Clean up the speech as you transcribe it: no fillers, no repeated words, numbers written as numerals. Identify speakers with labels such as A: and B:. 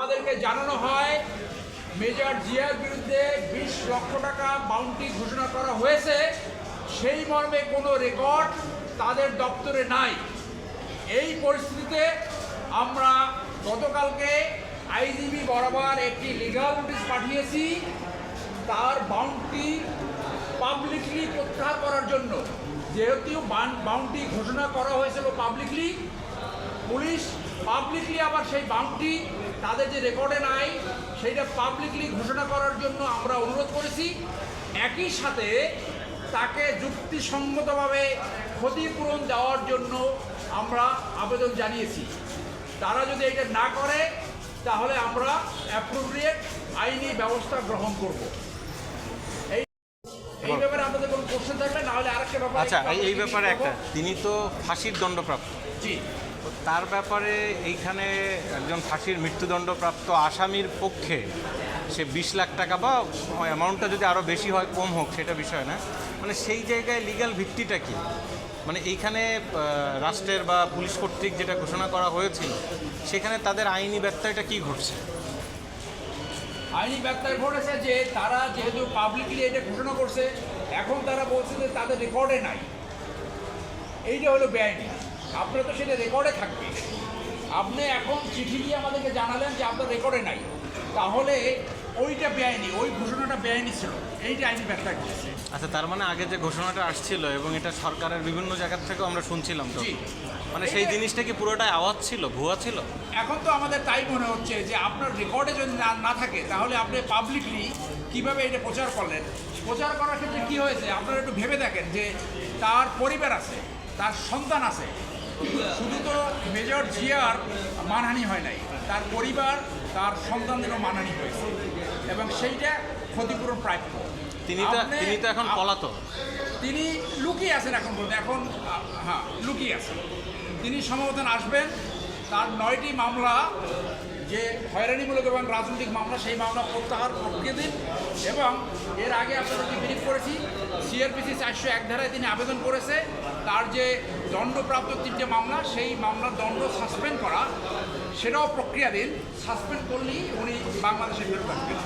A: আমাদেরকে জানানো হয় মেজর জিয়ার বিরুদ্ধে 20 লক্ষ টাকা বাউন্টি ঘোষণা করা হয়েছে, সেই মর্মে কোনো রেকর্ড তাদের দপ্তরে নাই। এই পরিস্থিতিতে আমরা গতকালকে আইজিবি বরাবর একটি লিগাল নোটিশ পাঠিয়েছি তার বাউন্টি পাবলিকলি প্রত্যাহার করার জন্য। যেহেতু বাউন্টি ঘোষণা করা হয়েছিল পাবলিকলি, পুলিশ পাবলিকলি আবার সেই বাউন্টি তাদের যে রেকর্ডে নাই সেইটা পাবলিকলি ঘোষণা করার জন্য আমরা অনুরোধ করেছি। একই সাথে তাকে যুক্তিসঙ্গতভাবে ক্ষতিপূরণ দেওয়ার জন্য আমরা আবেদন জানিয়েছি। তারা যদি এটা না করে তাহলে আমরা অ্যাপ্রোপ্রিয়েট আইনি ব্যবস্থা গ্রহণ করব। এই ব্যাপারে আপনাদের কোনো কোশ্চেন থাকবে না হলে আরেকটা ব্যাপার।
B: আচ্ছা, এই ব্যাপারে একটা, তিনি তো ফাঁসির দণ্ডপ্রাপ্ত।
A: জি,
B: তার ব্যাপারে এইখানে একজন ফাঁসির মৃত্যুদণ্ডপ্রাপ্ত আসামির পক্ষে সে 20 লাখ টাকা বা অ্যামাউন্টটা যদি আরও বেশি হয় কম হোক সেটা বিষয় না, মানে সেই জায়গায় লিগ্যাল ভিত্তিটা কি? মানে এইখানে রাষ্ট্রের বা পুলিশ কর্তৃক যেটা ঘোষণা করা হয়েছিল সেখানে তাদের আইনি ব্যত্যয়টা কি ঘটছে?
A: আইনি ব্যত্যয় ঘটেছে যে তারা যেহেতু পাবলিকলি এটা ঘোষণা করছে, এখন তারা বলছে যে তাদের রেকর্ডে নাই। এইটা হলো বেআইনি। আপনার তো সেটা রেকর্ডে থাকবে। আপনি এখন চিঠি দিয়ে আমাদেরকে জানালেন যে আপনার রেকর্ডে নাই, তাহলে ওইটা বেআইনি, ওই ঘোষণাটা বেআইনি ছিল। এইটা আইনি ব্যত্যয় ঘটেছে।
B: আচ্ছা, তার মানে আগে যে ঘোষণাটা আসছিল এবং এটা সরকারের বিভিন্ন জায়গা থেকেও আমরা শুনছিলাম, তো মানে সেই জিনিসটা কি পুরোটাই আওয়াজ ছিল, ভুয়া ছিল?
A: এখন তো আমাদের তাই মনে হচ্ছে যে আপনার রেকর্ডে যদি না থাকে তাহলে আপনি পাবলিকলি কিভাবে এটা প্রচার করলেন। প্রচার করার ক্ষেত্রে কী হয়েছে আপনারা একটু ভেবে দেখেন যে তার পরিবার আছে, তার সন্তান আছে। শুধু তো মেজর জিয়ার মানহানি হয় নাই, তার পরিবার, তার সন্তানদেরও মানহানি হয়েছে এবং সেইটা ক্ষতিপূরণ প্রাপ্য।
B: তিনি তো এখন পলাতক।
A: তিনি লুকিয়ে আছেন এখন বলতে, এখন হ্যাঁ লুকিয়ে আছেন। তিনি সম্ভবত আসবেন। তার 9টি মামলা যে হয়রানিমূলক এবং রাজনৈতিক মামলা, সেই মামলা প্রত্যাহার প্রক্রিয়া দিন। এবং এর আগে আপনাদেরকে ব্রিফ করেছি সিআরপিসি 401 ধারায় তিনি আবেদন করেছে তার যে দণ্ডপ্রাপ্ত 3টে মামলা, সেই মামলার দণ্ড সাসপেন্ড করা, সেটাও প্রক্রিয়া দিন। সাসপেন্ড করলেই উনি বাংলাদেশে ফেরত আসবেন।